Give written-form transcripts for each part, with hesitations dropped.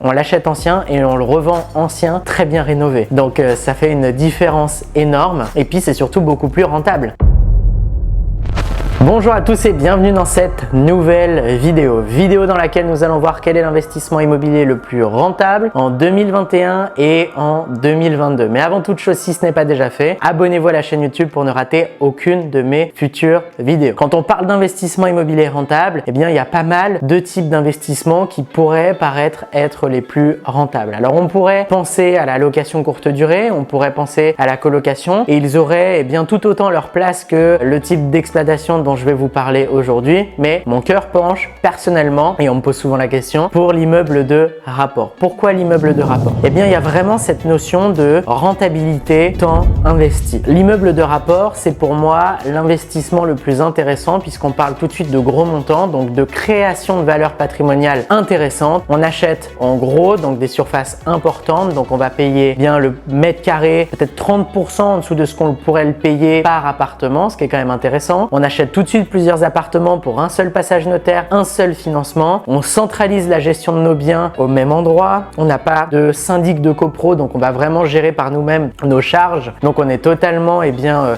On l'achète ancien et on le revend ancien très bien rénové. Donc ça fait une différence énorme et puis c'est surtout beaucoup plus rentable. Bonjour à tous et bienvenue dans cette nouvelle vidéo dans laquelle nous allons voir quel est l'investissement immobilier le plus rentable en 2021 et en 2022. Mais avant toute chose, si ce n'est pas déjà fait, abonnez-vous à la chaîne YouTube pour ne rater aucune de mes futures vidéos. Quand on parle d'investissement immobilier rentable, eh bien il y a pas mal de types d'investissements qui pourraient paraître être les plus rentables. Alors on pourrait penser à la location courte durée, on pourrait penser à la colocation et ils auraient bien tout autant leur place que le type d'exploitation dont je vais vous parler aujourd'hui, mais mon cœur penche personnellement, et on me pose souvent la question, pour l'immeuble de rapport. Pourquoi l'immeuble de rapport? Eh bien, il y a vraiment cette notion de rentabilité temps investi. L'immeuble de rapport, c'est pour moi l'investissement le plus intéressant puisqu'on parle tout de suite de gros montants, donc de création de valeur patrimoniale intéressante. On achète en gros, donc des surfaces importantes, donc on va payer bien le mètre carré, peut-être 30% en dessous de ce qu'on pourrait le payer par appartement, ce qui est quand même intéressant. On achète tout de suite plusieurs appartements pour un seul passage notaire, un seul financement. On centralise la gestion de nos biens au même endroit. On n'a pas de syndic de copro, donc on va vraiment gérer par nous-mêmes nos charges. Donc on est totalement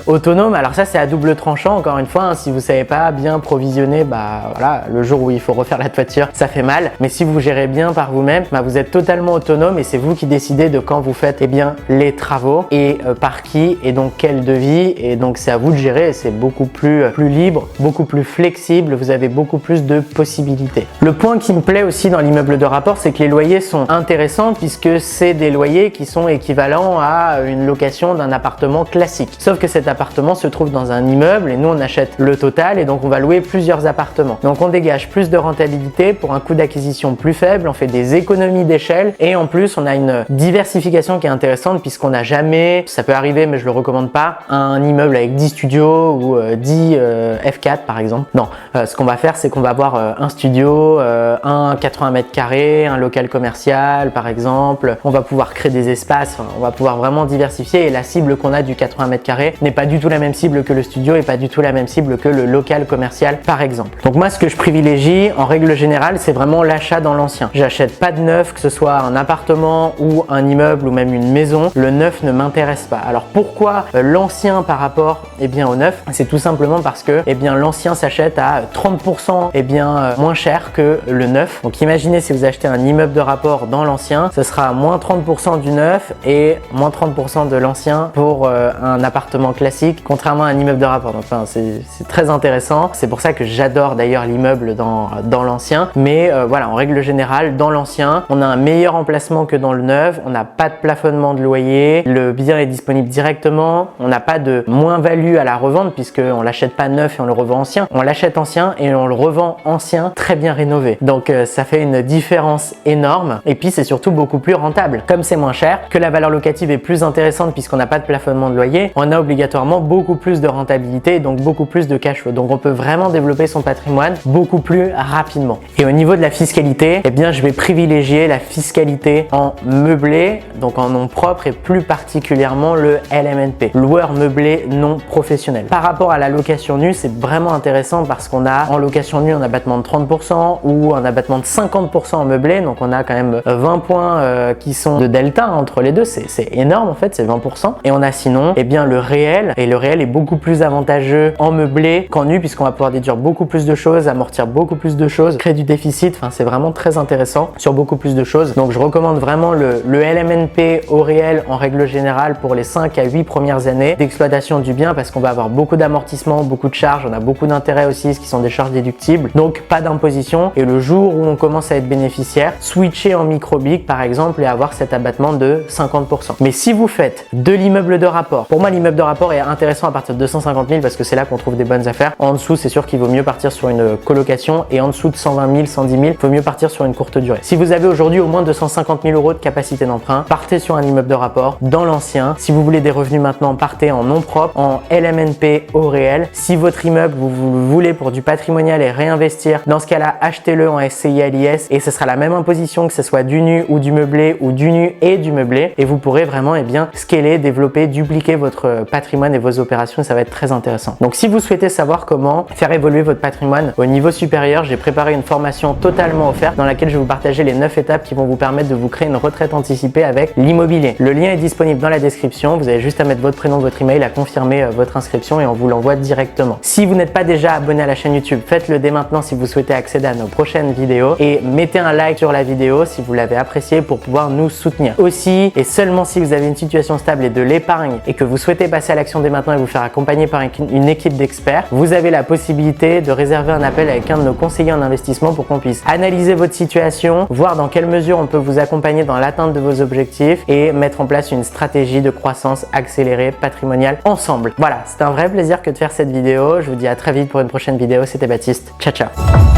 autonome. Alors ça, c'est à double tranchant. Encore une fois, si vous savez pas bien provisionner, voilà, le jour où il faut refaire la toiture, ça fait mal. Mais si vous gérez bien par vous-même, vous êtes totalement autonome et c'est vous qui décidez de quand vous faites les travaux et par qui et donc quel devis. Et donc c'est à vous de gérer et c'est beaucoup plus libre, beaucoup plus flexible, vous avez beaucoup plus de possibilités. Le point qui me plaît aussi dans l'immeuble de rapport, c'est que les loyers sont intéressants puisque c'est des loyers qui sont équivalents à une location d'un appartement classique. Sauf que cet appartement se trouve dans un immeuble et nous on achète le total et donc on va louer plusieurs appartements. Donc on dégage plus de rentabilité pour un coût d'acquisition plus faible, on fait des économies d'échelle et en plus on a une diversification qui est intéressante puisqu'on n'a jamais, ça peut arriver mais je le recommande pas, un immeuble avec 10 studios ou 10 F4 par exemple. Non, ce qu'on va faire, c'est qu'on va avoir un studio, un 80 mètres carrés, un local commercial par exemple. On va pouvoir créer des espaces, on va pouvoir vraiment diversifier et la cible qu'on a du 80 mètres carrés n'est pas du tout la même cible que le studio et pas du tout la même cible que le local commercial par exemple. Donc moi, ce que je privilégie en règle générale, c'est vraiment l'achat dans l'ancien. J'achète pas de neuf, que ce soit un appartement ou un immeuble ou même une maison. Le neuf ne m'intéresse pas. Alors pourquoi l'ancien par rapport au neuf? C'est tout simplement parce que l'ancien s'achète à 30% moins cher que le neuf. Donc imaginez si vous achetez un immeuble de rapport dans l'ancien, ce sera moins 30% du neuf et moins 30% de l'ancien pour un appartement classique, contrairement à un immeuble de rapport. Donc c'est très intéressant. C'est pour ça que j'adore d'ailleurs l'immeuble dans l'ancien. Mais voilà, en règle générale, dans l'ancien, on a un meilleur emplacement que dans le neuf. On n'a pas de plafonnement de loyer. Le bien est disponible directement. On n'a pas de moins-value à la revente puisqu'on l'achète pas neuf et on le revend ancien. On l'achète ancien et on le revend ancien très bien rénové. Donc ça fait une différence énorme et puis c'est surtout beaucoup plus rentable. Comme c'est moins cher, que la valeur locative est plus intéressante puisqu'on n'a pas de plafonnement de loyer, on a obligatoirement beaucoup plus de rentabilité et donc beaucoup plus de cash flow. Donc on peut vraiment développer son patrimoine beaucoup plus rapidement. Et au niveau de la fiscalité, je vais privilégier la fiscalité en meublé, donc en nom propre et plus particulièrement le LMNP, loueur meublé non professionnel. Par rapport à la location nue, c'est vraiment intéressant parce qu'on a en location nue un abattement de 30% ou un abattement de 50% en meublé, donc on a quand même 20 points qui sont de delta entre les deux, c'est énorme en fait, c'est 20%. Et on a sinon le réel, et le réel est beaucoup plus avantageux en meublé qu'en nu puisqu'on va pouvoir déduire beaucoup plus de choses, amortir beaucoup plus de choses, créer du déficit, c'est vraiment très intéressant sur beaucoup plus de choses. Donc je recommande vraiment le LMNP au réel en règle générale pour les 5 à 8 premières années d'exploitation du bien parce qu'on va avoir beaucoup d'amortissement, beaucoup de charges, on a beaucoup d'intérêts aussi, ce qui sont des charges déductibles, donc pas d'imposition. Et le jour où on commence à être bénéficiaire, switcher en micro-BIC par exemple et avoir cet abattement de 50%. Mais si vous faites de l'immeuble de rapport, pour moi l'immeuble de rapport est intéressant à partir de 250 000 parce que c'est là qu'on trouve des bonnes affaires. En dessous, c'est sûr qu'il vaut mieux partir sur une colocation et en dessous de 120 000, 110 000, il vaut mieux partir sur une courte durée. Si vous avez aujourd'hui au moins 250 000 euros de capacité d'emprunt, partez sur un immeuble de rapport dans l'ancien. Si vous voulez des revenus maintenant, partez en nom propre, en LMNP au réel. Si votre votre immeuble, vous le voulez pour du patrimonial et réinvestir, dans ce cas-là, achetez-le en SCI à l'IS et ce sera la même imposition que ce soit du nu ou du meublé ou du nu et du meublé et vous pourrez vraiment scaler, développer, dupliquer votre patrimoine et vos opérations. Ça va être très intéressant. Donc si vous souhaitez savoir comment faire évoluer votre patrimoine au niveau supérieur, j'ai préparé une formation totalement offerte dans laquelle je vais vous partager les 9 étapes qui vont vous permettre de vous créer une retraite anticipée avec l'immobilier. Le lien est disponible dans la description. Vous avez juste à mettre votre prénom, votre email, à confirmer votre inscription et on vous l'envoie directement. Si vous n'êtes pas déjà abonné à la chaîne YouTube, faites-le dès maintenant si vous souhaitez accéder à nos prochaines vidéos et mettez un like sur la vidéo si vous l'avez appréciée pour pouvoir nous soutenir. Aussi et seulement si vous avez une situation stable et de l'épargne et que vous souhaitez passer à l'action dès maintenant et vous faire accompagner par une équipe d'experts, vous avez la possibilité de réserver un appel avec un de nos conseillers en investissement pour qu'on puisse analyser votre situation, voir dans quelle mesure on peut vous accompagner dans l'atteinte de vos objectifs et mettre en place une stratégie de croissance accélérée patrimoniale ensemble. Voilà, c'était un vrai plaisir que de faire cette vidéo. Je vous dis à très vite pour une prochaine vidéo. C'était Baptiste. Ciao, ciao.